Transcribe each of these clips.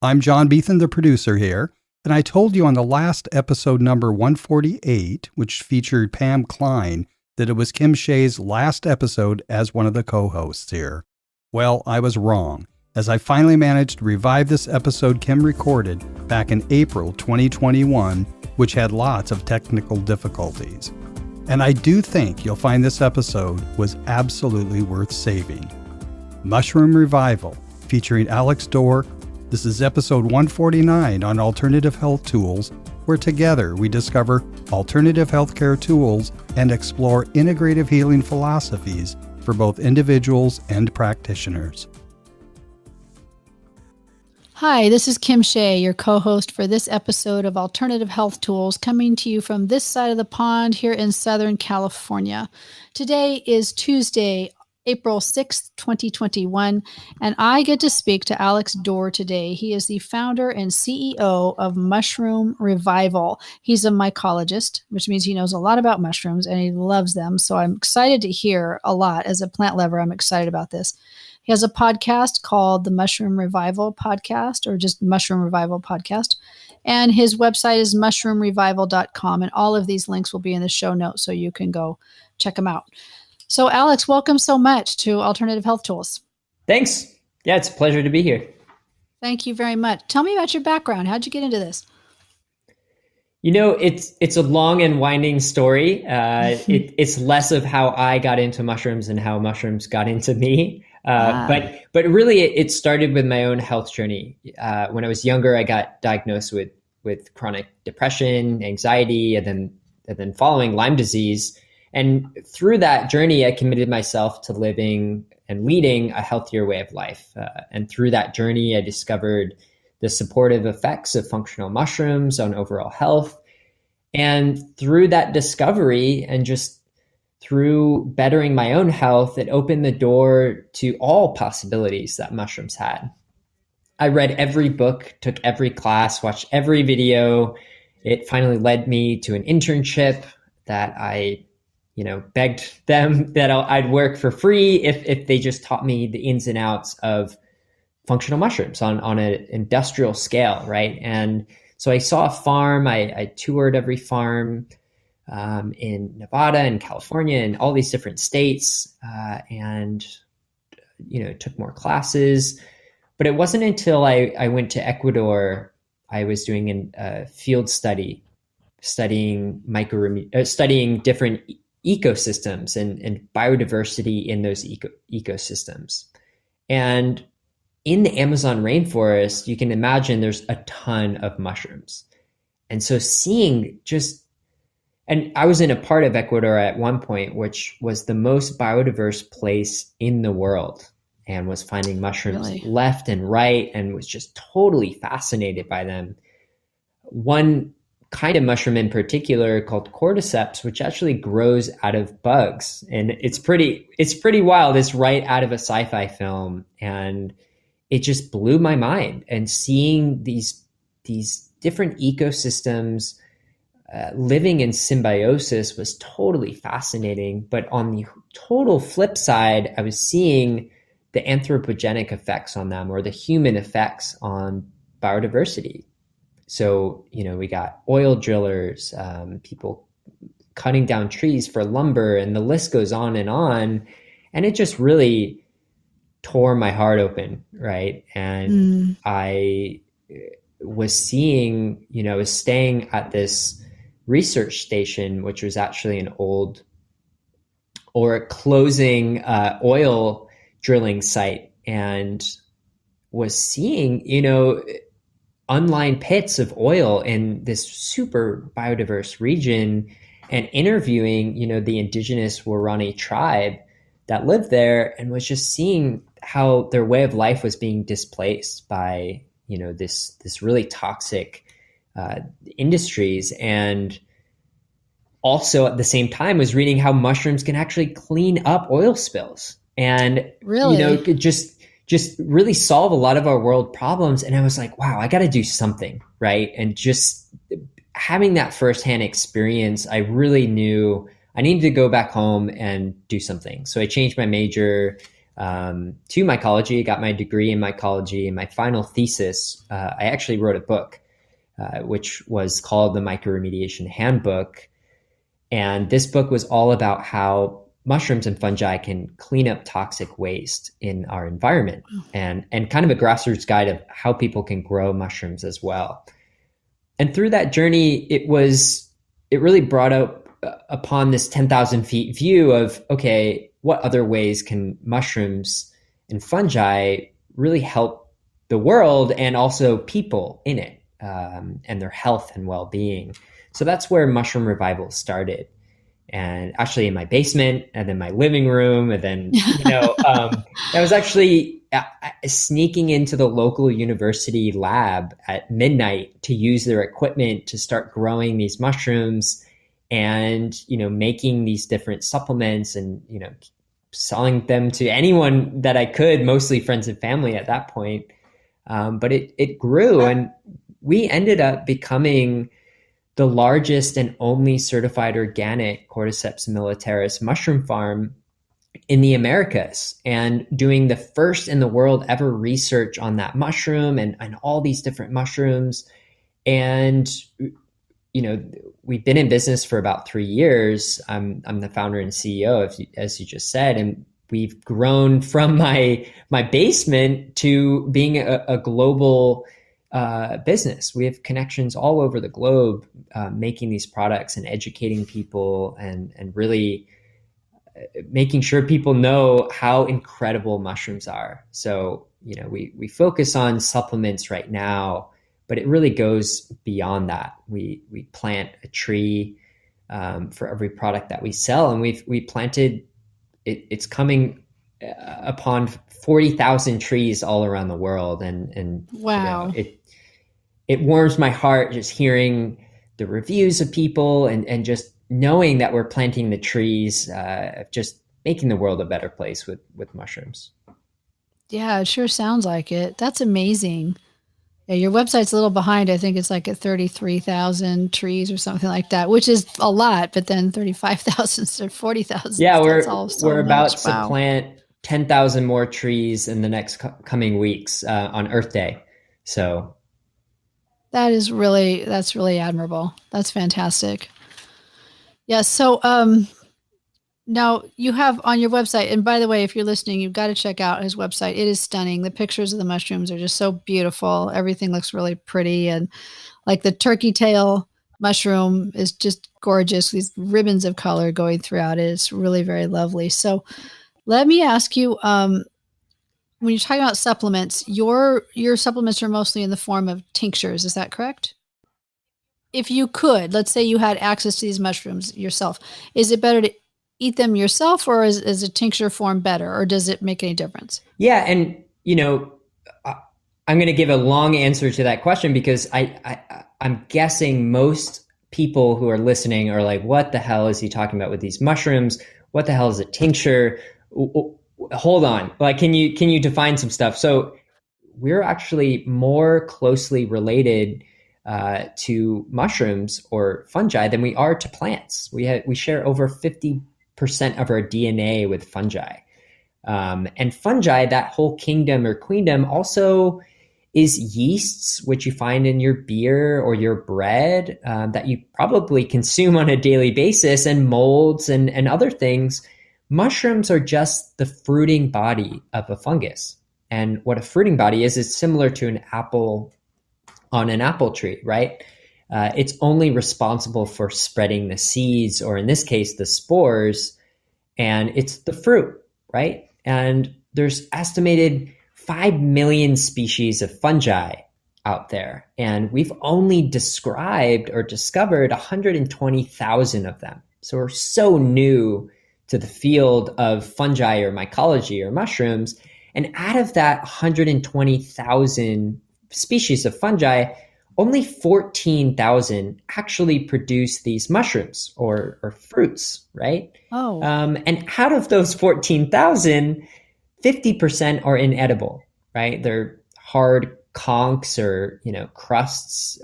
I'm John Biethan the Producer here, and I told you on the last episode number 148, which featured Pam Klein, that it was Kim Shea's last episode as one of the co-hosts here. Well, I was wrong, as I finally managed to revive this episode Kim recorded back in April 2021, which had lots of technical difficulties. And I do think you'll find this episode was absolutely worth saving. Mushroom Revival, featuring Alex Dorr. This is episode 149 on alternative health tools, where together we discover alternative healthcare tools and explore integrative healing philosophies for both individuals and practitioners. Hi, this is Kim Shea, your co-host for this episode of Alternative Health Tools, coming to you from this side of the pond here in Southern California. Today is Tuesday, April 6th, 2021, and I get to speak to Alex Dorr today. He is the founder and CEO of Mushroom Revival. He's a mycologist, which means he knows a lot about mushrooms and he loves them. So I'm excited to hear a lot. As a plant lover, I'm excited about this. He has a podcast called the Mushroom Revival Podcast, or just Mushroom Revival Podcast. And his website is mushroomrevival.com. And all of these links will be in the show notes, so you can go check them out. So Alex, welcome so much to Alternative Health Tools. Thanks. Yeah, it's a pleasure to be here. Thank you very much. Tell me about your background. How'd you get into this? You know, it's a long and winding story. It's less of how I got into mushrooms and how mushrooms got into me. But really, it started with my own health journey. When I was younger, I got diagnosed with chronic depression, anxiety, and then following Lyme disease. And through that journey, I committed myself to living and leading a healthier way of life. And through that journey, I discovered the supportive effects of functional mushrooms on overall health. And through that discovery and just through bettering my own health, it opened the door to all possibilities that mushrooms had. I read every book, took every class, watched every video. It finally led me to an internship that I begged them that I'd work for free if they just taught me the ins and outs of functional mushrooms on an industrial scale, right? And so I saw a farm. I toured every farm in Nevada and California and all these different states, and took more classes. But it wasn't until I went to Ecuador, I was doing a field study, studying different ecosystems and biodiversity in those ecosystems. And in the Amazon rainforest, you can imagine there's a ton of mushrooms. And so and I was in a part of Ecuador at one point, which was the most biodiverse place in the world, and was finding mushrooms left and right, and was just totally fascinated by them. One kind of mushroom in particular called cordyceps, which actually grows out of bugs. And it's pretty wild. It's right out of a sci-fi film. And it just blew my mind. And seeing these different ecosystems living in symbiosis was totally fascinating. But on the total flip side, I was seeing the anthropogenic effects on them, or the human effects on biodiversity. So, we got oil drillers, people cutting down trees for lumber, and the list goes on. And it just really tore my heart open, right? And I was seeing, I was staying at this research station, which was actually an old or closing oil drilling site, and was seeing, unlined pits of oil in this super biodiverse region, and interviewing, the indigenous Waorani tribe that lived there, and was just seeing how their way of life was being displaced by, this really toxic industries. And also at the same time was reading how mushrooms can actually clean up oil spills and, could just really solve a lot of our world problems. And I was like, wow, I got to do something, right? And just having that firsthand experience, I really knew I needed to go back home and do something. So I changed my major, to mycology, got my degree in mycology. And my final thesis, I actually wrote a book, which was called the Mycoremediation Handbook. And this book was all about how mushrooms and fungi can clean up toxic waste in our environment, and kind of a grassroots guide of how people can grow mushrooms as well. And through that journey, it really brought up upon this 10,000 feet view of, okay, what other ways can mushrooms and fungi really help the world and also people in it, and their health and well-being. So that's where Mushroom Revival started. And actually in my basement, and then my living room, and then, I was actually sneaking into the local university lab at midnight to use their equipment to start growing these mushrooms and, making these different supplements and, selling them to anyone that I could, mostly friends and family at that point. But it grew, and we ended up becoming the largest and only certified organic Cordyceps militaris mushroom farm in the Americas, and doing the first in the world ever research on that mushroom and all these different mushrooms. And, we've been in business for about 3 years. I'm the founder and CEO, as you just said, and we've grown from my basement to being a global business. We have connections all over the globe, making these products and educating people, and really making sure people know how incredible mushrooms are. So, we focus on supplements right now, but it really goes beyond that. We plant a tree for every product that we sell, and we planted it's coming upon 40,000 trees all around the world, and wow. It warms my heart just hearing the reviews of people, and just knowing that we're planting the trees, just making the world a better place with mushrooms. Yeah, it sure sounds like it. That's amazing. Yeah, your website's a little behind. I think it's like at 33,000 trees or something like that, which is a lot, but then 35,000 or 40,000. Yeah, we're about to plant 10,000 more trees in the next coming weeks on Earth Day. So that's really admirable. That's fantastic. Yeah. So, now you have on your website, and by the way, if you're listening, you've got to check out his website. It is stunning. The pictures of the mushrooms are just so beautiful. Everything looks really pretty. And like the turkey tail mushroom is just gorgeous. These ribbons of color going throughout it. It's really very lovely. So let me ask you, when you're talking about supplements, your supplements are mostly in the form of tinctures. Is that correct? If you could, let's say you had access to these mushrooms yourself, is it better to eat them yourself, or is a tincture form better, or does it make any difference? Yeah. And, I'm going to give a long answer to that question, because I'm guessing most people who are listening are like, what the hell is he talking about with these mushrooms? What the hell is a tincture? Hold on. Like, can you define some stuff? So we're actually more closely related to mushrooms or fungi than we are to plants. We share over 50% of our DNA with fungi. And fungi, that whole kingdom or queendom, also is yeasts, which you find in your beer or your bread that you probably consume on a daily basis, and molds and other things. Mushrooms are just the fruiting body of a fungus. And what a fruiting body is similar to an apple on an apple tree, right? It's only responsible for spreading the seeds, or in this case, the spores, and it's the fruit, right? And there's estimated 5 million species of fungi out there, and we've only described or discovered 120,000 of them. So we're so new to the field of fungi or mycology or mushrooms. And out of that 120,000 species of fungi, only 14,000 actually produce these mushrooms or fruits, right? Oh. And out of those 14,000, 50% are inedible, right? They're hard conchs or, crusts.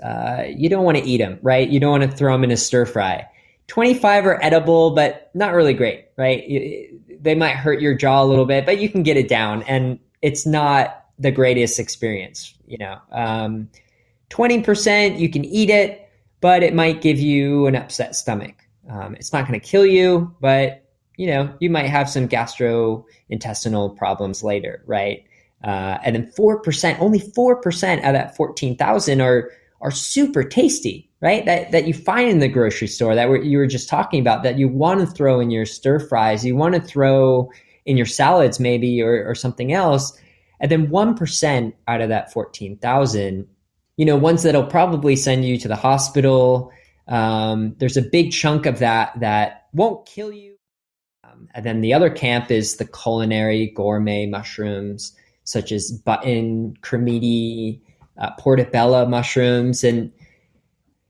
You don't want to eat them, right? You don't want to throw them in a stir fry. 25 are edible, but not really great, right? They might hurt your jaw a little bit, but you can get it down, and it's not the greatest experience. 20%, you can eat it, but it might give you an upset stomach. It's not going to kill you, but you might have some gastrointestinal problems later, right? And then 4%, only 4% of that 14,000 are super tasty, right? That you find in the grocery store that you were just talking about, that you want to throw in your stir fries, you want to throw in your salads maybe, or something else. And then 1% out of that 14,000, ones that'll probably send you to the hospital. There's a big chunk of that won't kill you. And then the other camp is the culinary gourmet mushrooms, such as button, cremini, portobello mushrooms. And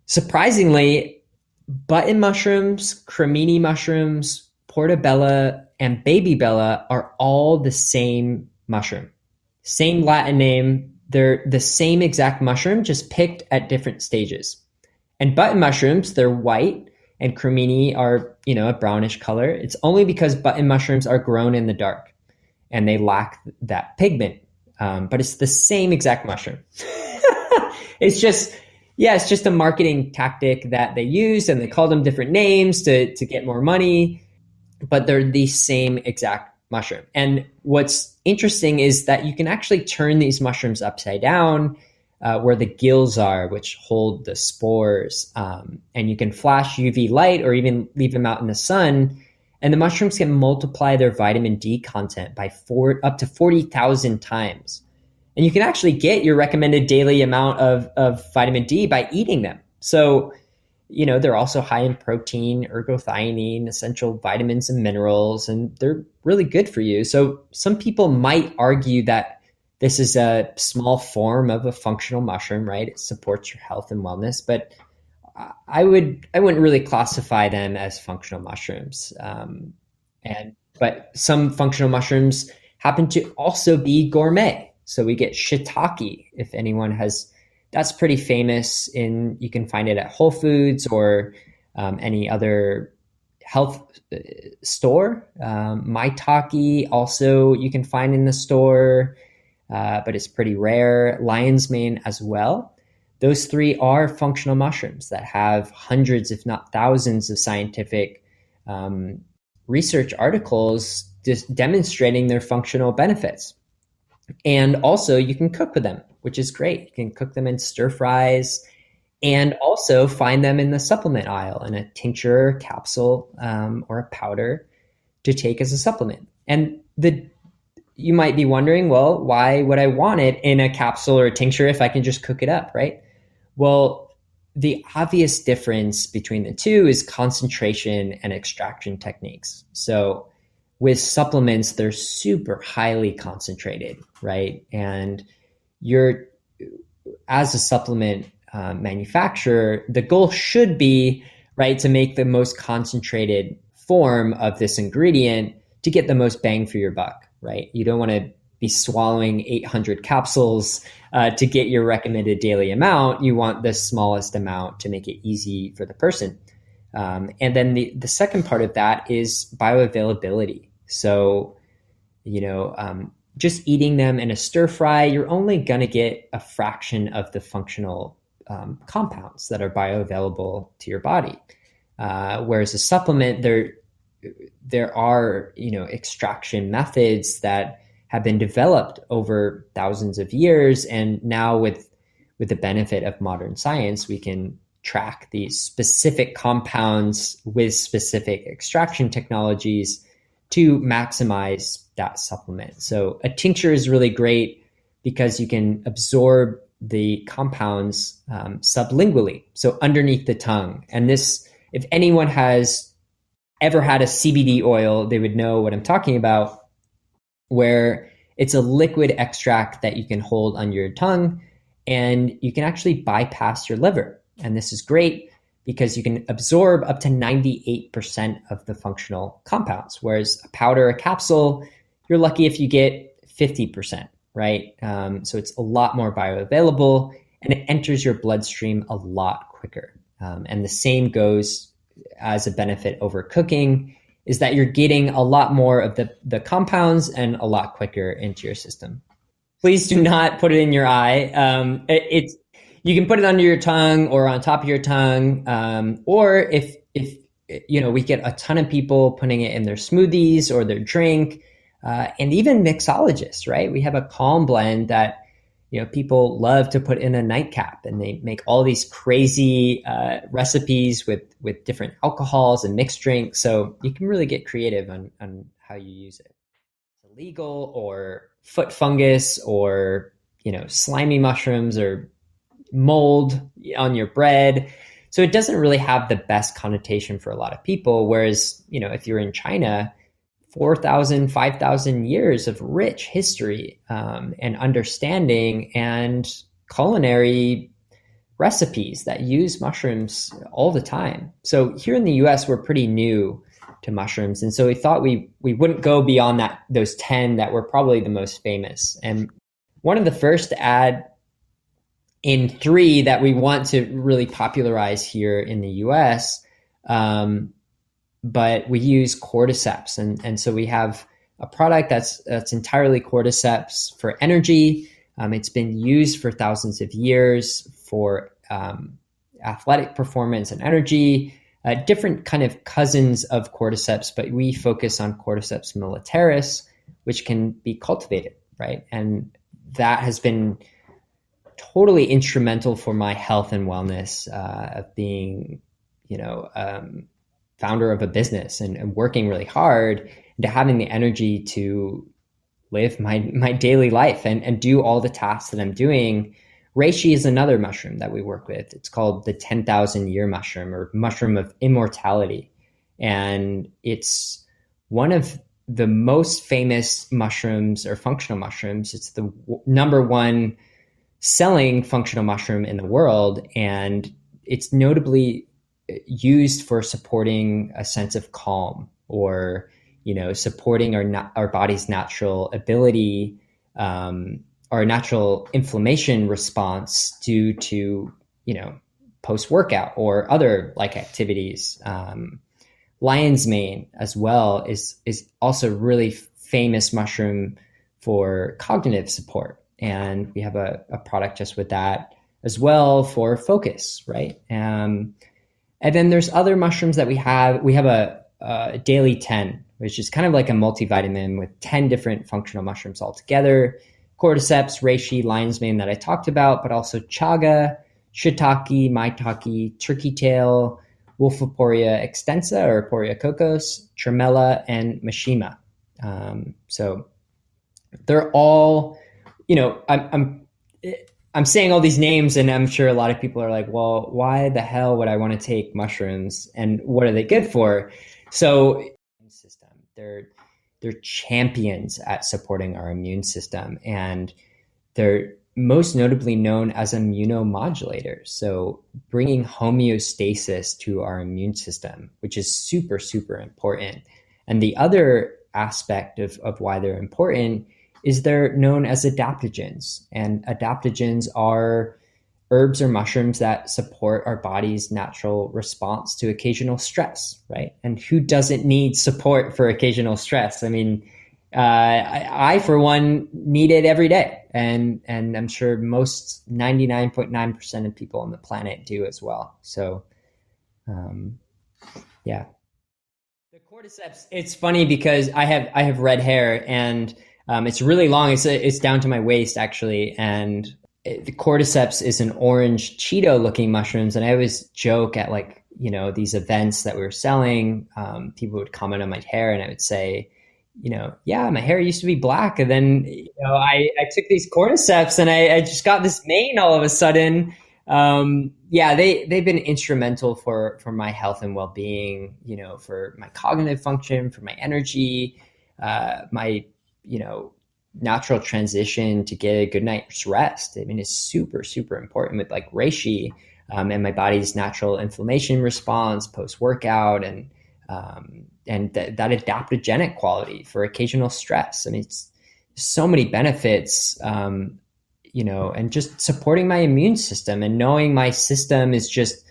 surprisingly, button mushrooms, cremini mushrooms, portobello, and baby bella are all the same mushroom. Same Latin name. They're the same exact mushroom, just picked at different stages. And button mushrooms, they're white, and cremini are, a brownish color. It's only because button mushrooms are grown in the dark and they lack that pigment. But it's the same exact mushroom. It's just a marketing tactic that they use, and they call them different names to get more money, but they're the same exact mushroom. And what's interesting is that you can actually turn these mushrooms upside down, where the gills are, which hold the spores. And you can flash UV light or even leave them out in the sun, and the mushrooms can multiply their vitamin D content by up to 40,000 times. And you can actually get your recommended daily amount of vitamin D by eating them. So, they're also high in protein, ergothioneine, essential vitamins and minerals, and they're really good for you. So some people might argue that this is a small form of a functional mushroom, right? It supports your health and wellness, but I wouldn't really classify them as functional mushrooms. But some functional mushrooms happen to also be gourmet. So we get shiitake, if anyone has. That's pretty famous. You can find it at Whole Foods or any other health store. Maitake also you can find in the store, but it's pretty rare. Lion's mane as well. Those three are functional mushrooms that have hundreds, if not thousands, of scientific research articles just demonstrating their functional benefits. And also you can cook with them, which is great. You can cook them in stir fries, and also find them in the supplement aisle in a tincture, capsule, or a powder to take as a supplement. And you might be wondering, well, why would I want it in a capsule or a tincture if I can just cook it up, right? Well, the obvious difference between the two is concentration and extraction techniques. So with supplements, they're super highly concentrated, right? And as a supplement manufacturer, the goal should be, right, to make the most concentrated form of this ingredient to get the most bang for your buck, right? You don't want to be swallowing 800 capsules to get your recommended daily amount. You want the smallest amount to make it easy for the person. And then the second part of that is bioavailability. So, just eating them in a stir fry, you're only going to get a fraction of the functional compounds that are bioavailable to your body. Whereas a supplement, there are, extraction methods that have been developed over thousands of years. And now with the benefit of modern science, we can track these specific compounds with specific extraction technologies to maximize that supplement. So a tincture is really great because you can absorb the compounds sublingually, so underneath the tongue. And this, if anyone has ever had a CBD oil, they would know what I'm talking about, where it's a liquid extract that you can hold under your tongue, and you can actually bypass your liver. And this is great because you can absorb up to 98% of the functional compounds, whereas a powder, a capsule, you're lucky if you get 50%, right? So it's a lot more bioavailable, and it enters your bloodstream a lot quicker. And the same goes as a benefit over cooking is that you're getting a lot more of the compounds and a lot quicker into your system. Please do not put it in your eye. You can put it under your tongue or on top of your tongue, or if we get a ton of people putting it in their smoothies or their drink, and even mixologists, right? We have a calm blend that people love to put in a nightcap, and they make all these crazy recipes with different alcohols and mixed drinks. So you can really get creative on how you use it. Illegal or foot fungus or slimy mushrooms or mold on your bread. So it doesn't really have the best connotation for a lot of people. Whereas, if you're in China, 4,000, 5,000 years of rich history and understanding and culinary recipes that use mushrooms all the time. So here in the US, we're pretty new to mushrooms. And so we thought we wouldn't go beyond those 10 that were probably the most famous. And one of the first to add in 3 that we want to really popularize here in the US, but we use cordyceps. And so we have a product that's entirely cordyceps for energy. It's been used for thousands of years for athletic performance and energy, different kind of cousins of cordyceps, but we focus on Cordyceps militaris, which can be cultivated, right? And that has been totally instrumental for my health and wellness, of being, founder of a business and working really hard, and to having the energy to live my daily life and do all the tasks that I'm doing. Reishi is another mushroom that we work with. It's called the 10,000 year mushroom, or mushroom of immortality. And it's one of the most famous mushrooms, or functional mushrooms. It's the number 1 selling functional mushroom in the world. And it's notably used for supporting a sense of calm, or, supporting our body's natural ability, our natural inflammation response due to, post-workout or other like activities. Lion's mane as well is also really famous mushroom for cognitive support. And we have a product just with that as well for focus, right? And then there's other mushrooms that we have. We have a daily 10, which is kind of like a multivitamin with 10 different functional mushrooms all together. Cordyceps, reishi, lion's mane that I talked about, but also chaga, shiitake, maitake, turkey tail, Wolfiporia extensa or Poria cocos, tremella, and mishima. So they're all, I'm saying all these names, and I'm sure a lot of people are like, well, why the hell would I want to take mushrooms, and what are they good for? So system, they're champions at supporting our immune system, and they're most notably known as immunomodulators. So bringing homeostasis to our immune system, which is super, super important. And the other aspect of why they're important is they're known as adaptogens. And adaptogens are herbs or mushrooms that support our body's natural response to occasional stress, right? And who doesn't need support for occasional stress? I mean, I for one, need it every day. And I'm sure most 99.9% of people on the planet do as well. So, yeah. The cordyceps, it's funny because I have red hair, and it's really long. It's down to my waist actually. And the cordyceps is an orange Cheeto looking mushrooms. And I always joke at these events that we were selling, people would comment on my hair, and I would say, yeah, my hair used to be black. And then, I took these cordyceps and I just got this mane all of a sudden. Yeah, they've been instrumental for my health and well-being, for my cognitive function, for my energy, my, natural transition to get a good night's rest. I mean, it's super, super important with like reishi, and my body's natural inflammation response post-workout, and that adaptogenic quality for occasional stress. I mean, it's so many benefits, and just supporting my immune system and knowing my system is just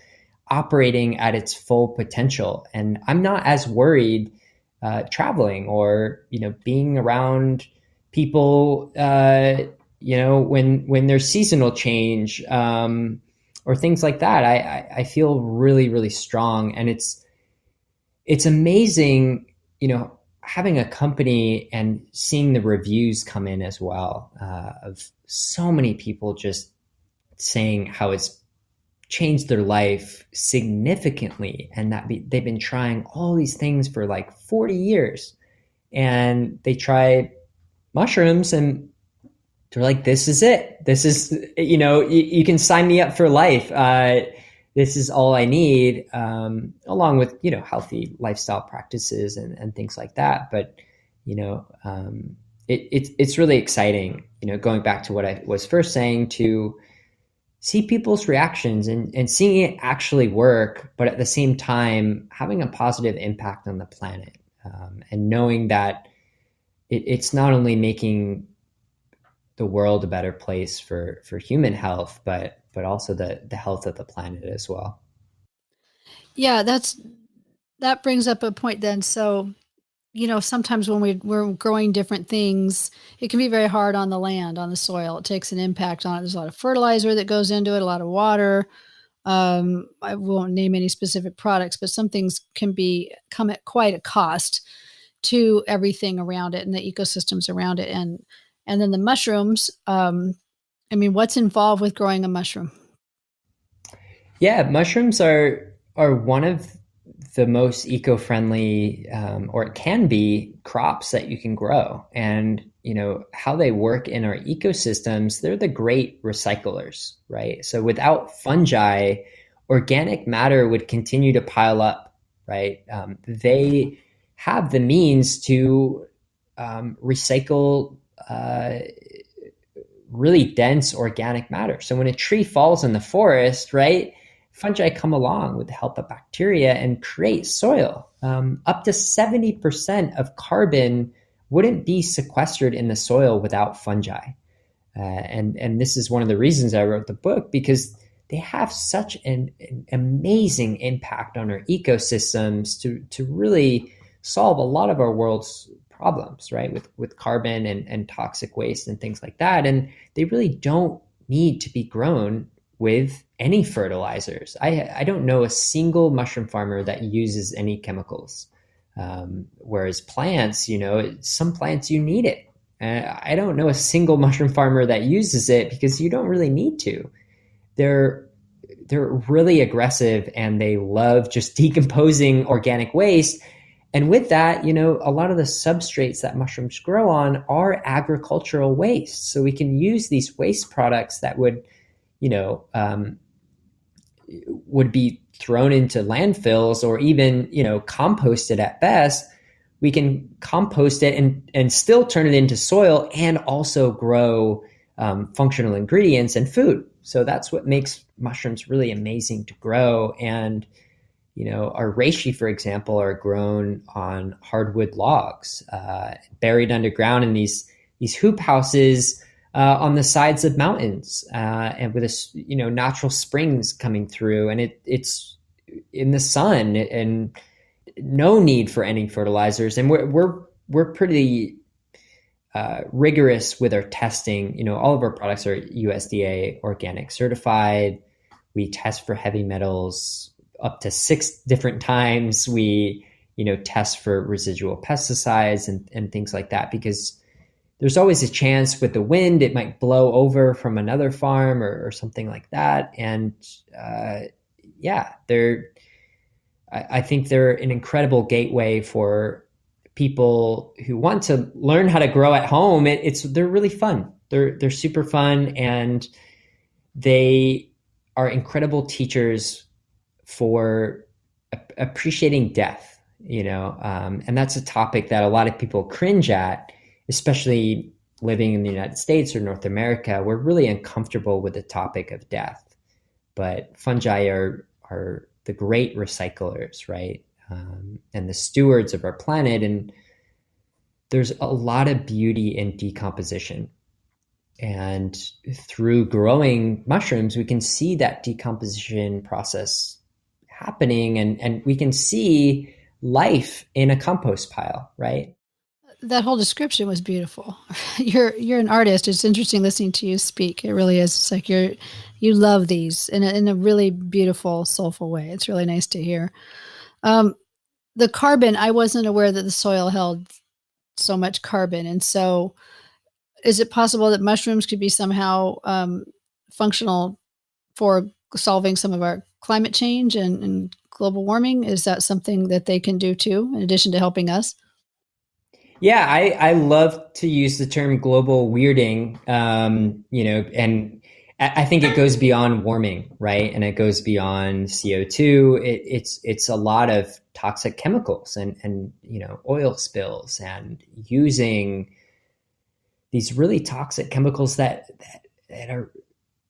operating at its full potential. And I'm not as worried traveling or, being around people, when there's seasonal change, or things like that. I feel really, really strong. And it's amazing, having a company and seeing the reviews come in as well, of so many people just saying how it's changed their life significantly, and that they've been trying all these things for like 40 years, and they try mushrooms and they're like, this is it. This is, you can sign me up for life. This is all I need, along with, healthy lifestyle practices and things like that. But, it's really exciting, going back to what I was first saying, to see people's reactions and seeing it actually work, but at the same time, having a positive impact on the planet, and knowing that it's not only making the world a better place for human health, but also the health of the planet as well. Yeah, that brings up a point then. So, sometimes when we're growing different things, it can be very hard on the land, on the soil. It takes an impact on it. There's a lot of fertilizer that goes into it, a lot of water. I won't name any specific products, but some things can come at quite a cost to everything around it and the ecosystems around it. And then the mushrooms, what's involved with growing a mushroom? Yeah, mushrooms are one of the most eco-friendly, or it can be, crops that you can grow. And, how they work in our ecosystems, they're the great recyclers, right? So without fungi, organic matter would continue to pile up, right? They have the means to recycle really dense organic matter. So when a tree falls in the forest, right, fungi come along with the help of bacteria and create soil. Up to 70% of carbon wouldn't be sequestered in the soil without fungi. And this is one of the reasons I wrote the book, because they have such an amazing impact on our ecosystems to really solve a lot of our world's problems, right? With carbon and toxic waste and things like that. And they really don't need to be grown with any fertilizers. I don't know a single mushroom farmer that uses any chemicals. Whereas plants, some plants you need it. I don't know a single mushroom farmer that uses it, because you don't really need to. They're really aggressive, and they love just decomposing organic waste. And with that, a lot of the substrates that mushrooms grow on are agricultural waste. So we can use these waste products that would be thrown into landfills, or even, composted at best. We can compost it and still turn it into soil, and also grow functional ingredients and food. So that's what makes mushrooms really amazing to grow. And, our reishi, for example, are grown on hardwood logs, buried underground in these hoop houses on the sides of mountains, and with natural springs coming through, and it's in the sun, and no need for any fertilizers. And we're pretty rigorous with our testing. All of our products are USDA organic certified. We test for heavy metals up to 6 different times. We test for residual pesticides and things like that, because there's always a chance with the wind, it might blow over from another farm or something like that. And I think they're an incredible gateway for people who want to learn how to grow at home. They're really fun. They're super fun, and they are incredible teachers for appreciating death, and that's a topic that a lot of people cringe at, especially living in the United States or North America. We're really uncomfortable with the topic of death, but fungi are the great recyclers, right? And the stewards of our planet. And there's a lot of beauty in decomposition. And through growing mushrooms, we can see that decomposition process happening, and we can see life in a compost pile, right? That whole description was beautiful. You're an artist. It's interesting listening to you speak. It really is. It's like you love these in a really beautiful, soulful way. It's really nice to hear. The carbon, I wasn't aware that the soil held so much carbon. And so is it possible that mushrooms could be somehow functional for solving some of our climate change and global warming? Is that something that they can do too, in addition to helping us? Yeah, I love to use the term global weirding, and I think it goes beyond warming, right? And it goes beyond CO2. It's a lot of toxic chemicals and oil spills, and using these really toxic chemicals that are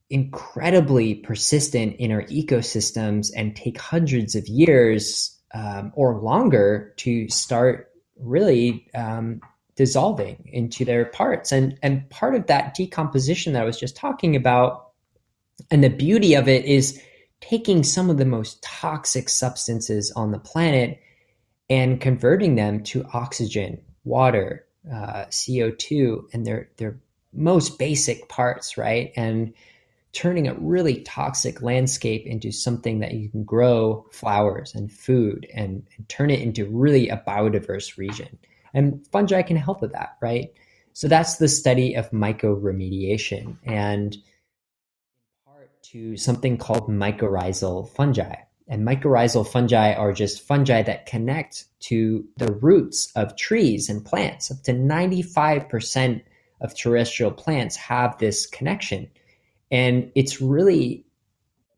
incredibly persistent in our ecosystems and take hundreds of years or longer to start really dissolving into their parts. And part of that decomposition that I was just talking about, and the beauty of it, is taking some of the most toxic substances on the planet and converting them to oxygen, water, CO2, and their most basic parts, right? And turning a really toxic landscape into something that you can grow flowers and food and turn it into really a biodiverse region. And fungi can help with that, right? So that's the study of mycoremediation, and part to something called mycorrhizal fungi. And mycorrhizal fungi are just fungi that connect to the roots of trees and plants. Up to 95% of terrestrial plants have this connection. And it's really,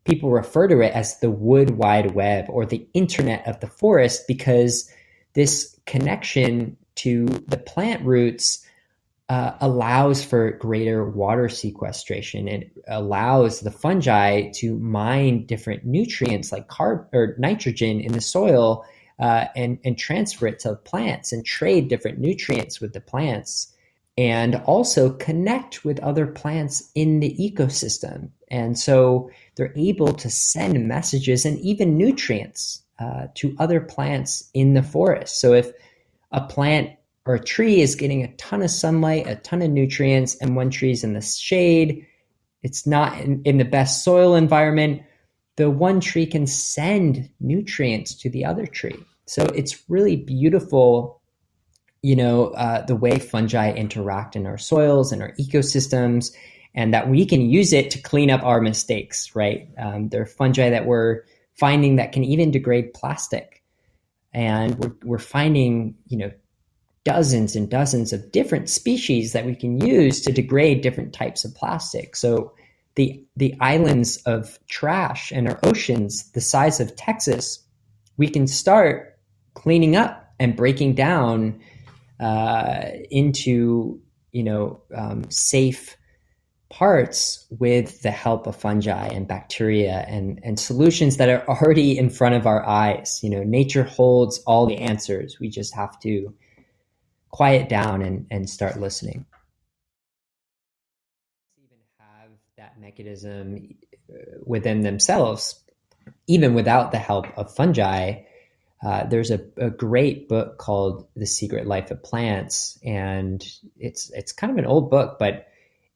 people refer to it as the wood wide web or the internet of the forest, because this connection to the plant roots allows for greater water sequestration. It allows the fungi to mine different nutrients like nitrogen in the soil and transfer it to plants and trade different nutrients with the plants, and also connect with other plants in the ecosystem. And so they're able to send messages and even nutrients to other plants in the forest. So if a plant or a tree is getting a ton of sunlight, a ton of nutrients, and one tree is in the shade, it's not in the best soil environment, the one tree can send nutrients to the other tree. So it's really beautiful, the way fungi interact in our soils and our ecosystems, and that we can use it to clean up our mistakes, right? There are fungi that we're finding that can even degrade plastic. And we're finding, dozens and dozens of different species that we can use to degrade different types of plastic. So the islands of trash and our oceans, the size of Texas, we can start cleaning up and breaking down into safe parts with the help of fungi and bacteria and solutions that are already in front of our eyes. Nature holds all the answers. We just have to quiet down and start listening. Even have that mechanism within themselves, even without the help of fungi. There's a great book called The Secret Life of Plants, and it's kind of an old book, but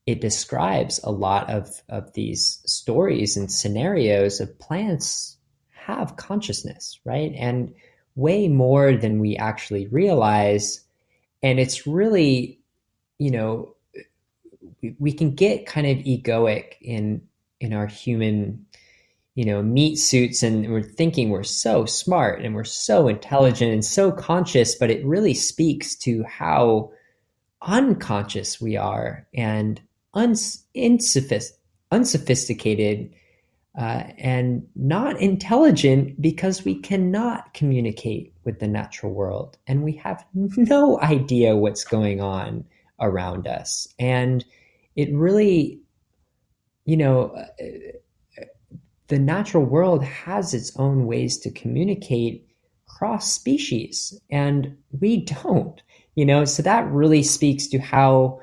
it describes a lot of these stories and scenarios of plants have consciousness, right? And way more than we actually realize. And it's really, we can get kind of egoic in our human meat suits, and we're thinking we're so smart and we're so intelligent and so conscious, but it really speaks to how unconscious we are and unsophisticated and not intelligent, because we cannot communicate with the natural world and we have no idea what's going on around us. And it really, the natural world has its own ways to communicate cross species, and we don't, so that really speaks to how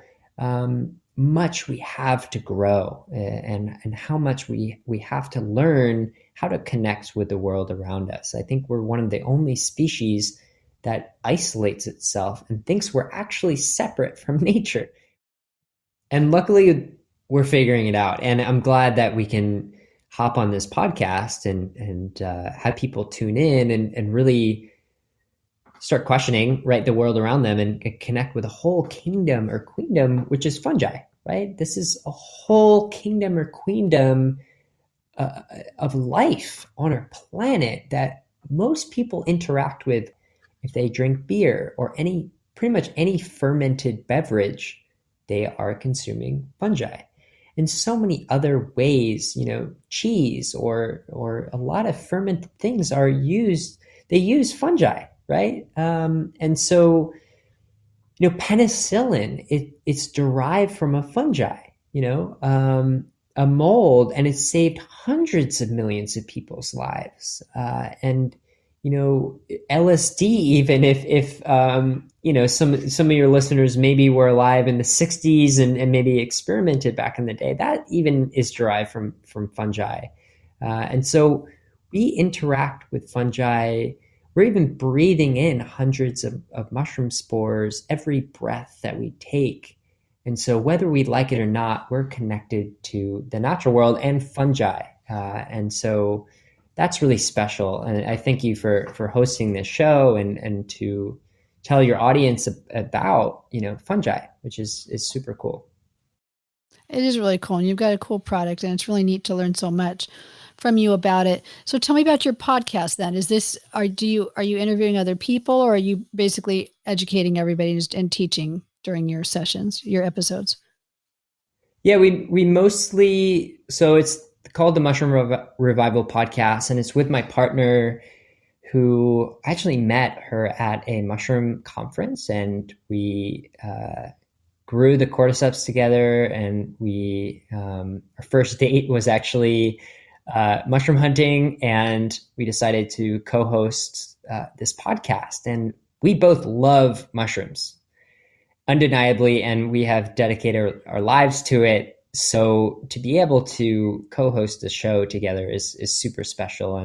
much we have to grow and how much we have to learn how to connect with the world around us. I think we're one of the only species that isolates itself and thinks we're actually separate from nature. And luckily, we're figuring it out. And I'm glad that we can hop on this podcast and have people tune in and really start questioning, right, the world around them and connect with a whole kingdom or queendom, which is fungi, right? This is a whole kingdom or queendom of life on our planet that most people interact with if they drink beer or pretty much any fermented beverage. They are consuming fungi. In so many other ways, cheese or a lot of fermented things they use fungi, right? And so, penicillin, it's derived from a fungi, a mold, and it's saved hundreds of millions of people's lives. And LSD, even if some of your listeners maybe were alive in the 60s and maybe experimented back in the day, that even is derived from fungi. And so we interact with fungi. We're even breathing in hundreds of mushroom spores every breath that we take. And so whether we like it or not, we're connected to the natural world and fungi. And so that's really special. And I thank you for hosting this show and to tell your audience about, fungi, which is super cool. It is really cool. And you've got a cool product, and it's really neat to learn so much from you about it. So tell me about your podcast then. Are you interviewing other people, or are you basically educating everybody and teaching during your sessions, your episodes? Yeah, we mostly, so it's called the Mushroom Revival Podcast, and it's with my partner who I actually met her at a mushroom conference, and we grew the cordyceps together, and our first date was actually mushroom hunting, and we decided to co-host this podcast. And we both love mushrooms, undeniably, and we have dedicated our lives to it. So to be able to co-host the show together is super special.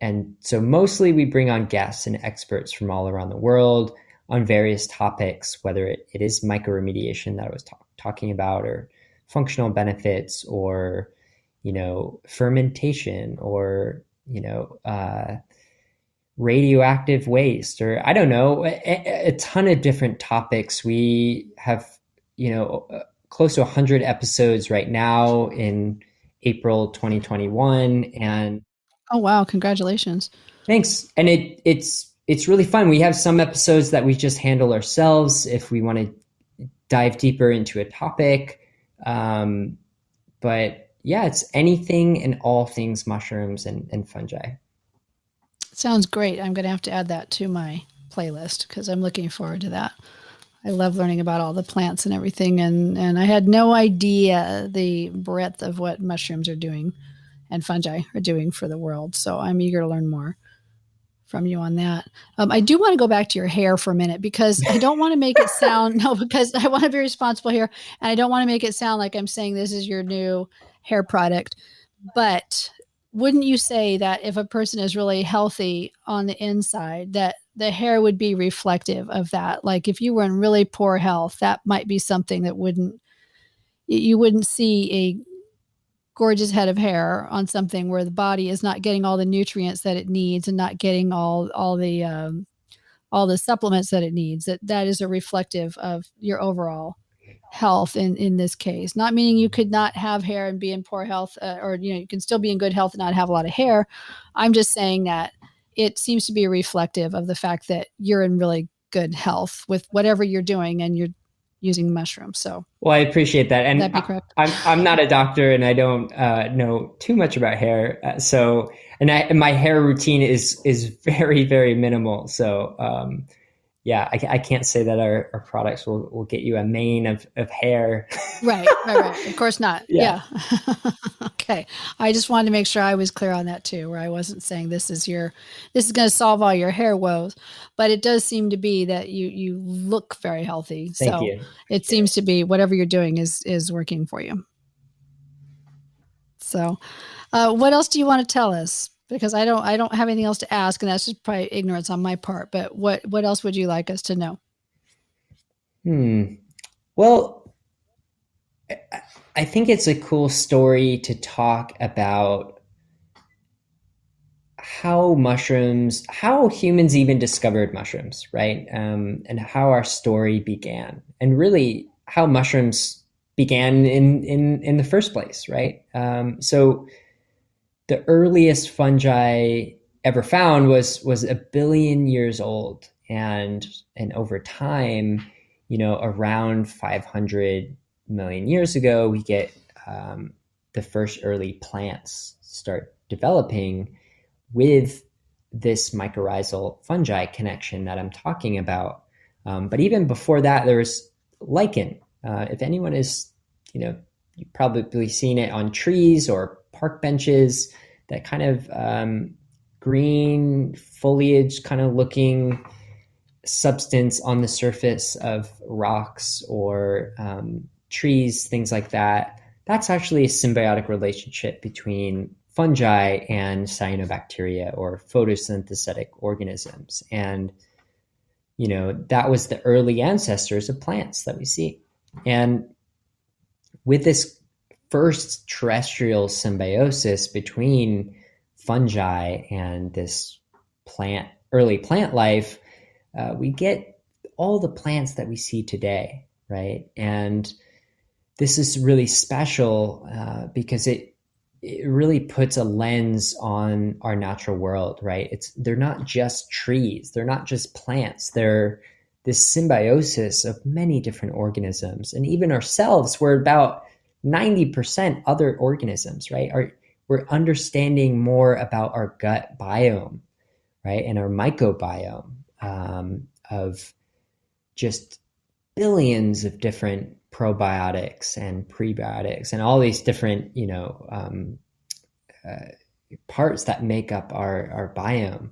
And so mostly we bring on guests and experts from all around the world on various topics, whether it is microremediation that I was talking about, or functional benefits, or, fermentation, or, radioactive waste, or I don't know, a ton of different topics. We have, close to 100 episodes right now in April 2021. And oh, wow. Congratulations. Thanks. And it's really fun. We have some episodes that we just handle ourselves if we want to dive deeper into a topic. But yeah, it's anything and all things mushrooms and fungi. Sounds great. I'm going to have to add that to my playlist because I'm looking forward to that. I love learning about all the plants and everything. And I had no idea the breadth of what mushrooms are doing and fungi are doing for the world. So I'm eager to learn more from you on that. I do want to go back to your hair for a minute, because I don't want to make it sound, because I want to be responsible here. And I don't want to make it sound like I'm saying this is your new hair product. But wouldn't you say that if a person is really healthy on the inside, that the hair would be reflective of that? Like if you were in really poor health, that might be something that you wouldn't see a gorgeous head of hair on something where the body is not getting all the nutrients that it needs and not getting all the supplements that it needs. That is a reflective of your overall health in this case. Not meaning you could not have hair and be in poor health, or you can still be in good health and not have a lot of hair. I'm just saying that it seems to be reflective of the fact that you're in really good health with whatever you're doing and you're using mushrooms. So, well, I appreciate that. And would that be correct? I'm not a doctor, and I don't know too much about hair. And my hair routine is very, very minimal. So, yeah, I can't say that our products will get you a mane of hair. Right. Of course not. Yeah. Okay. I just wanted to make sure I was clear on that too, where I wasn't saying this is going to solve all your hair woes, but it does seem to be that you look very healthy. Thank you. It seems to be whatever you're doing is working for you. So What else do you want to tell us? Because I don't have anything else to ask, and that's just probably ignorance on my part. But what else would you like us to know? Well, I think it's a cool story to talk about how humans even discovered mushrooms, right? And how our story began, and really how mushrooms began in the first place, right? So the earliest fungi ever found was 1 billion years old, and over time, around 500 million years ago, we get the first early plants start developing with this mycorrhizal fungi connection that I'm talking about. But even before that, there was lichen. If anyone is, you've probably seen it on trees or park benches, that kind of green foliage kind of looking substance on the surface of rocks or trees, things like that. That's actually a symbiotic relationship between fungi and cyanobacteria, or photosynthetic organisms. And, that was the early ancestors of plants that we see. And with this first terrestrial symbiosis between fungi and this early plant life, we get all the plants that we see today, right? And this is really special because it really puts a lens on our natural world, right? They're not just trees, they're not just plants, they're this symbiosis of many different organisms. And even ourselves, we're about 90% other organisms, right? We're understanding more about our gut biome, right? And our mycobiome of just billions of different probiotics and prebiotics and all these different, parts that make up our biome.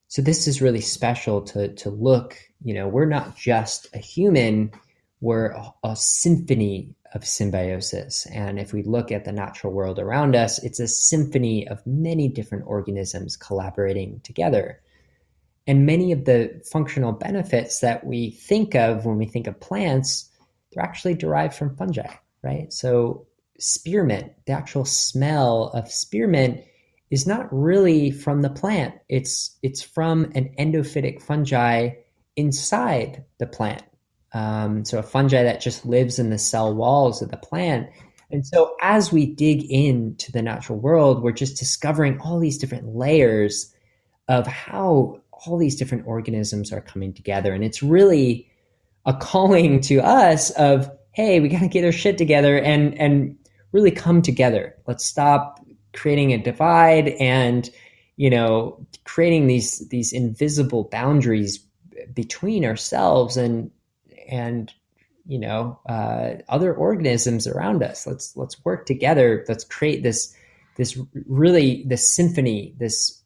So this is really special to look, we're not just a human, we're a symphony of symbiosis. And if we look at the natural world around us, it's a symphony of many different organisms collaborating together. And many of the functional benefits that we think of when we think of plants, they're actually derived from fungi, right? So spearmint, the actual smell of spearmint is not really from the plant. It's from an endophytic fungi inside the plant. So a fungi that just lives in the cell walls of the plant. And so as we dig into the natural world, we're just discovering all these different layers of how all these different organisms are coming together. And it's really a calling to us of, hey, we got to get our shit together and really come together. Let's stop creating a divide and, creating these invisible boundaries between ourselves and other organisms around us. Let's work together. Let's create this symphony, this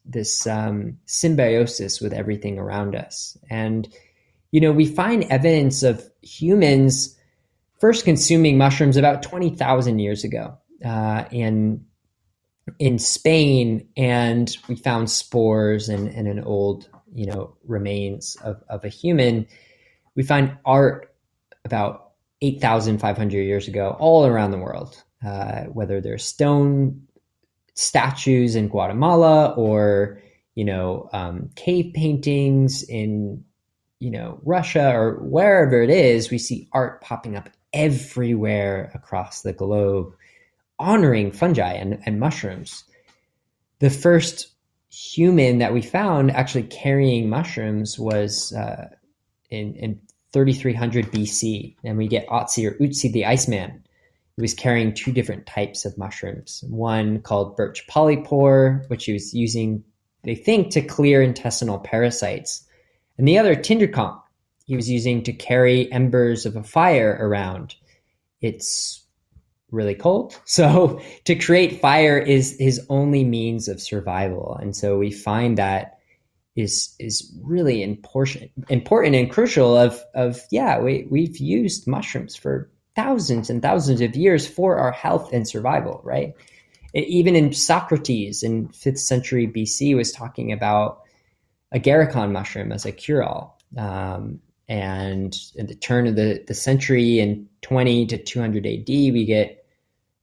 symbiosis with everything around us. And, we find evidence of humans first consuming mushrooms about 20,000 years ago in Spain, and we found spores and an old, remains of a human. We find art about 8,500 years ago all around the world, whether they're stone statues in Guatemala or, cave paintings in, Russia or wherever it is. We see art popping up everywhere across the globe, honoring fungi and mushrooms. The first human that we found actually carrying mushrooms was in 3300 BC, and we get Otzi the Iceman. He was carrying two different types of mushrooms, one called birch polypore, which he was using, they think, to clear intestinal parasites, and the other tinderconch he was using to carry embers of a fire around. It's really cold, so to create fire is his only means of survival. And so we find that is really important and crucial we've used mushrooms for thousands and thousands of years for our health and survival, right? even in Socrates in 5th century BC was talking about agarikon mushroom as a cure-all. And at the turn of the century in 20 to 200 AD, we get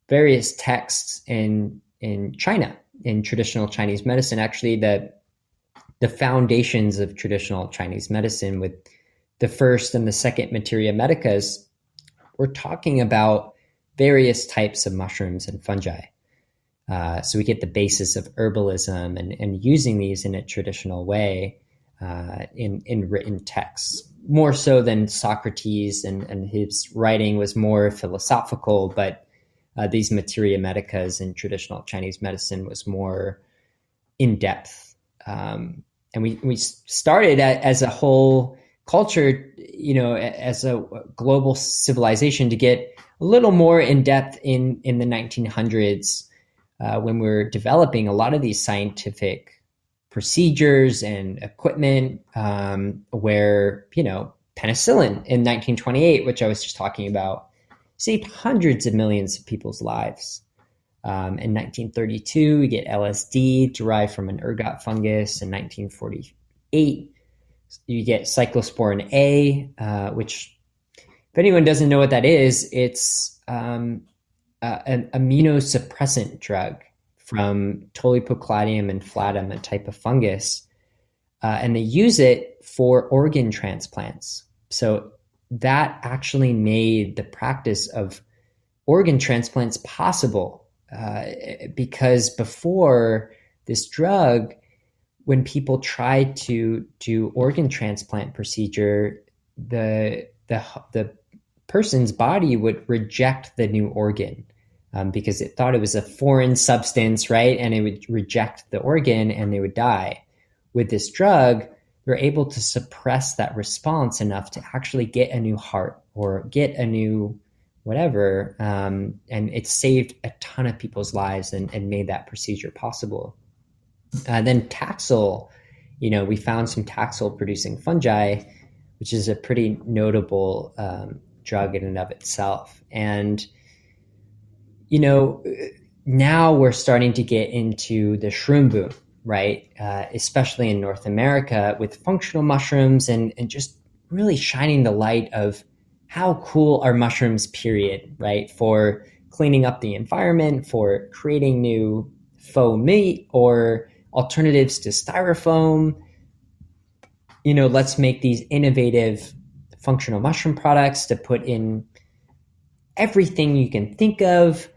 various texts in China, in traditional Chinese medicine, actually the foundations of traditional Chinese medicine with the first and the second Materia Medicas. We're talking about various types of mushrooms and fungi. So we get the basis of herbalism and using these in a traditional way in written texts, more so than Socrates, and his writing was more philosophical, but these Materia Medicas in traditional Chinese medicine was more in-depth. And we started as a whole culture, as a global civilization, to get a little more in-depth in the 1900s, when we were developing a lot of these scientific procedures and equipment, where, penicillin in 1928, which I was just talking about, saved hundreds of millions of people's lives. In 1932, we get LSD derived from an ergot fungus. In 1948, you get cyclosporin A, which, if anyone doesn't know what that is, it's an immunosuppressant drug from Tolypocladium inflatum, a type of fungus. And they use it for organ transplants. So that actually made the practice of organ transplants possible, because before this drug, when people tried to do organ transplant procedure, the person's body would reject the new organ, because it thought it was a foreign substance, right? And it would reject the organ and they would die. With this drug, they're able to suppress that response enough to actually get a new heart or get a new whatever. And it saved a ton of people's lives and made that procedure possible. Then Taxol, we found some Taxol producing fungi, which is a pretty notable drug in and of itself. And, now we're starting to get into the shroom boom, right? Especially in North America with functional mushrooms and just really shining the light of how cool are mushrooms, period, right? For cleaning up the environment, for creating new faux meat or alternatives to styrofoam. Let's make these innovative functional mushroom products to put in everything you can think of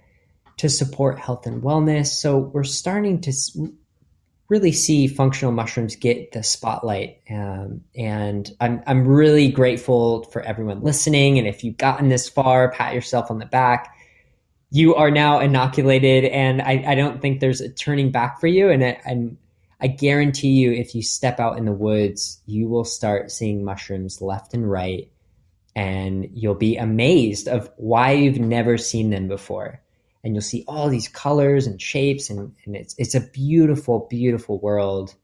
to support health and wellness. So we're starting to really see functional mushrooms get the spotlight. And I'm really grateful for everyone listening. And if you've gotten this far, pat yourself on the back. You are now inoculated, and I don't think there's a turning back for you. And I guarantee you, if you step out in the woods, you will start seeing mushrooms left and right, and you'll be amazed of why you've never seen them before. And you'll see all these colors and shapes, and it's a beautiful, beautiful world.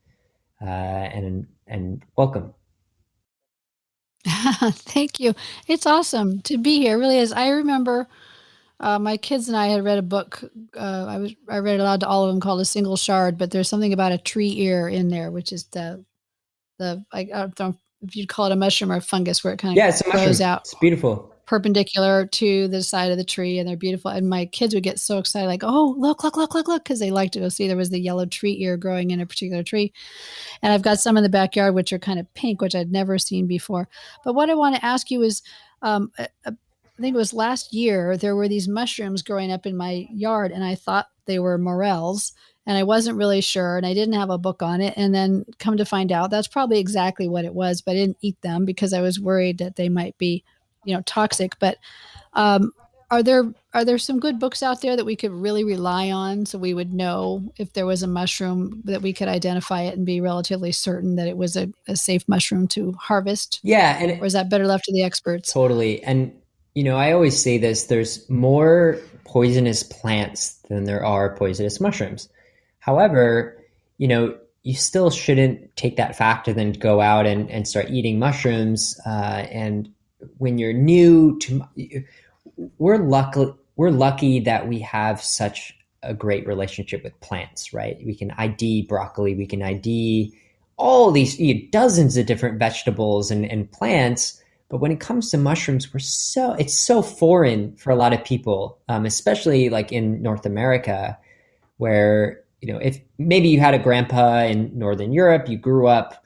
And welcome. Thank you. It's awesome to be here. It really is. I remember my kids and I had read a book. I read it aloud to all of them, called A Single Shard, but there's something about a tree ear in there, which is I don't know if you'd call it a mushroom or a fungus, where it kind of grows out. It's beautiful. Perpendicular to the side of the tree, and they're beautiful. And my kids would get so excited, like, oh, look, because they like to go see there was the yellow tree ear growing in a particular tree. And I've got some in the backyard, which are kind of pink, which I'd never seen before. But what I want to ask you is, I think it was last year, there were these mushrooms growing up in my yard, and I thought they were morels, and I wasn't really sure, and I didn't have a book on it. And then come to find out, that's probably exactly what it was, but I didn't eat them because I was worried that they might be toxic. But are there some good books out there that we could really rely on, so we would know if there was a mushroom, that we could identify it and be relatively certain that it was a safe mushroom to harvest? Yeah. Or is that better left to the experts? Totally. And, I always say this, there's more poisonous plants than there are poisonous mushrooms. However, you still shouldn't take that fact and then go out and start eating mushrooms. And when you're new to, we're lucky that we have such a great relationship with plants, right? We can ID broccoli, we can ID all these dozens of different vegetables and plants. But when it comes to mushrooms, it's so foreign for a lot of people, especially like in North America, where, if maybe you had a grandpa in Northern Europe, you grew up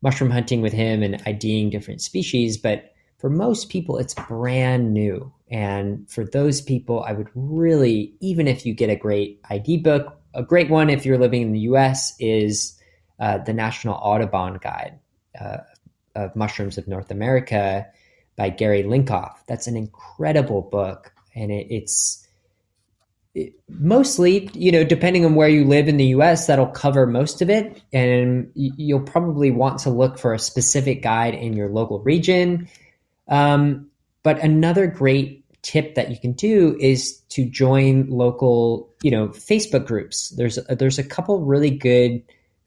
mushroom hunting with him and IDing different species, but for most people, it's brand new. And for those people, I would really, even if you get a great ID book, a great one if you're living in the US is the National Audubon Guide of Mushrooms of North America by Gary Linkoff. That's an incredible book. And it's mostly, depending on where you live in the US, that'll cover most of it. And you'll probably want to look for a specific guide in your local region. But another great tip that you can do is to join local, Facebook groups. There's a couple really good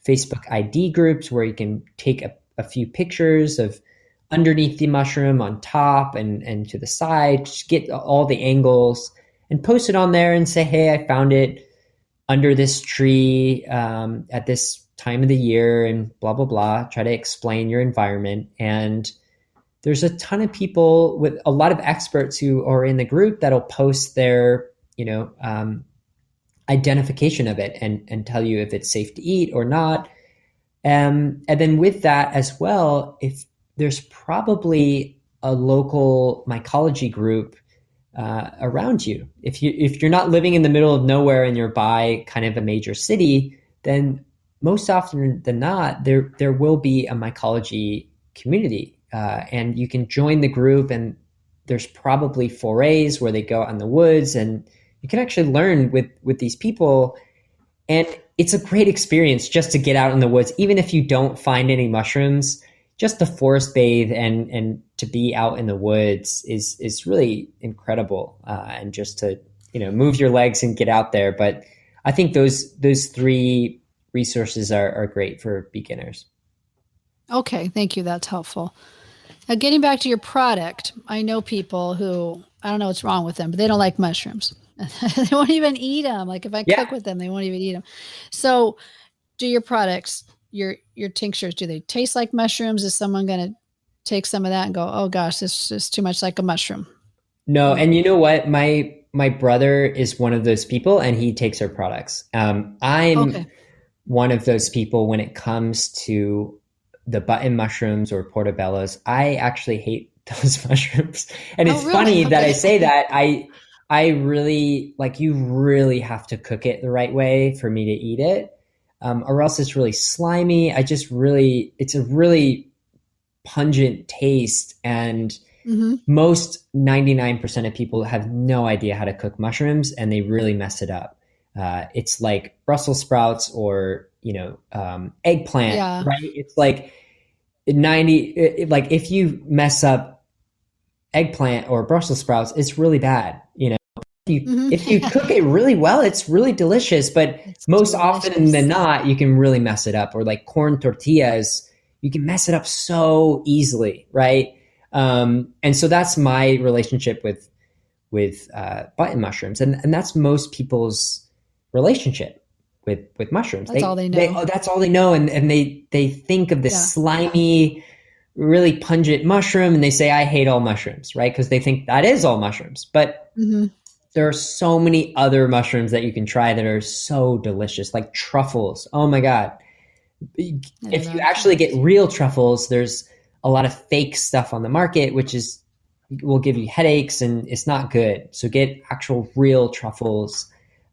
Facebook ID groups where you can take a few pictures of underneath the mushroom, on top and to the side, just get all the angles and post it on there and say, hey, I found it under this tree at this time of the year and blah, blah, blah. Try to explain your environment. And there's a ton of people with a lot of experts who are in the group that'll post their, identification of it and tell you if it's safe to eat or not. And then with that as well, if there's probably a local mycology group around you. If you're not living in the middle of nowhere and you're by kind of a major city, then most often than not, there will be a mycology community. And you can join the group, and there's probably forays where they go out in the woods, and you can actually learn with these people. And it's a great experience just to get out in the woods, even if you don't find any mushrooms. Just to forest bathe and to be out in the woods is really incredible. And just to, move your legs and get out there. But I think those three resources are great for beginners. Okay, thank you. That's helpful. Now, getting back to your product, I know people who, I don't know what's wrong with them, but they don't like mushrooms. They won't even eat them. Like if I cook with them, they won't even eat them. So do your products, your tinctures, do they taste like mushrooms? Is someone going to take some of that and go, oh gosh, this is too much like a mushroom? No. And you know what? My brother is one of those people, and he takes our products. I'm one of those people when it comes to the button mushrooms or portobellos. I actually hate those mushrooms. And it's funny that I say that. I really, you really have to cook it the right way for me to eat it. Or else it's really slimy. It's a really pungent taste. And most 99% of people have no idea how to cook mushrooms, and they really mess it up. It's like Brussels sprouts or, eggplant, right? It's like if you mess up eggplant or Brussels sprouts, it's really bad. If you cook it really well, it's really delicious, but most often than not, you can really mess it up. Or like corn tortillas, you can mess it up so easily, right? And so that's my relationship with button mushrooms, and that's most people's relationship with mushrooms. That's all they know. That's all they know, and they think of this slimy, really pungent mushroom, and they say, I hate all mushrooms, right? Because they think that is all mushrooms, but there are so many other mushrooms that you can try that are so delicious, like truffles. Oh my God. If you actually get real truffles, there's a lot of fake stuff on the market, which will give you headaches, and it's not good. So get actual real truffles.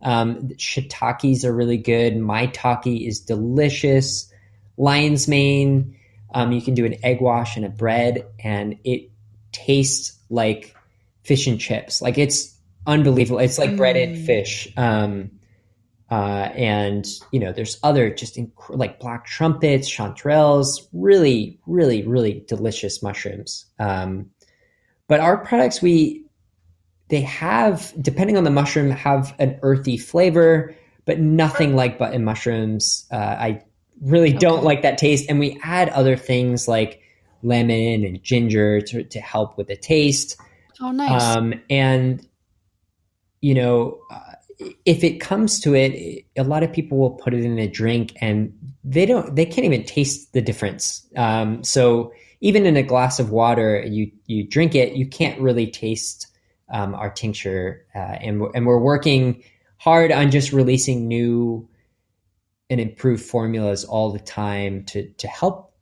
Shiitakes are really good. Maitake is delicious. Lion's mane. You can do an egg wash in a bread, and it tastes like fish and chips. Like it's unbelievable. It's like breaded fish. And there's other just like black trumpets, chanterelles, really, really, really delicious mushrooms. But our products, they have, depending on the mushroom, have an earthy flavor, but nothing like button mushrooms. I really don't like that taste. And we add other things like lemon and ginger to help with the taste. Oh, nice. if it comes to it, a lot of people will put it in a drink and they can't even taste the difference. So even in a glass of water, you drink it, you can't really taste our tincture. And we're working hard on just releasing new and improved formulas all the time to help,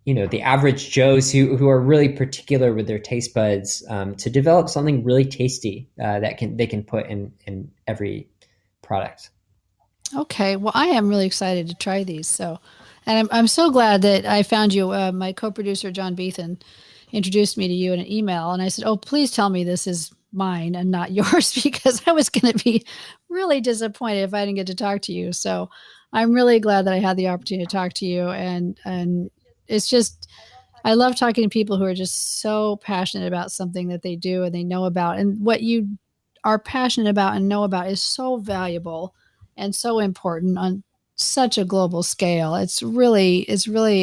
the average Joes who are really particular with their taste buds, to develop something really tasty that they can put in every product. Okay. Well, I am really excited to try these. So, and I'm so glad that I found you. My co-producer, John Biethan, introduced me to you in an email. And I said, oh, please tell me this is mine and not yours, because I was going to be really disappointed if I didn't get to talk to you. So I'm really glad that I had the opportunity to talk to you. And it's just, I love talking to people who are just so passionate about something that they do and they know about. And what you are passionate about and know about is so valuable and so important on such a global scale. It's really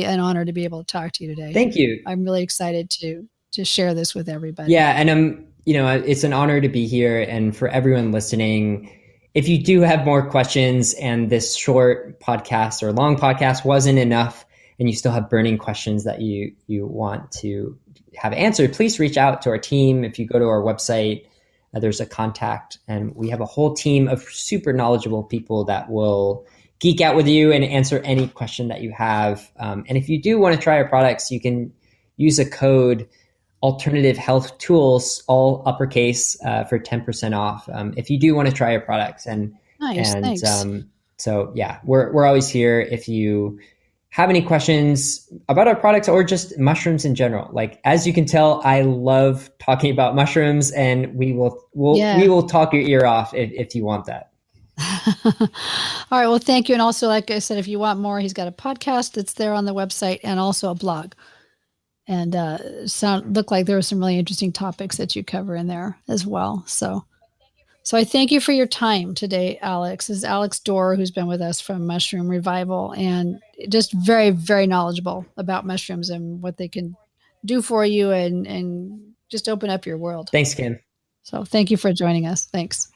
an honor to be able to talk to you today. Thank you. I'm really excited to share this with everybody. Yeah, and it's an honor to be here. And for everyone listening, if you do have more questions and this short podcast or long podcast wasn't enough, and you still have burning questions that you want to have answered, please reach out to our team. If you go to our website, there's a contact, and we have a whole team of super knowledgeable people that will geek out with you and answer any question that you have. And if you do want to try our products, you can use a code Alternative Health Tools, all uppercase, for 10% off. If you do want to try our products, Nice, thanks. So yeah, we're always here. If you have any questions about our products or just mushrooms in general, like, as you can tell, I love talking about mushrooms, and we will talk your ear off if you want that. All right. Well, thank you. And also, like I said, if you want more, he's got a podcast that's there on the website and also a blog. And look like there were some really interesting topics that you cover in there as well. So I thank you for your time today, Alex. This is Alex Dorr, who's been with us from Mushroom Revival, and just very, very knowledgeable about mushrooms and what they can do for you, and just open up your world. Thanks, Kim. So thank you for joining us. Thanks.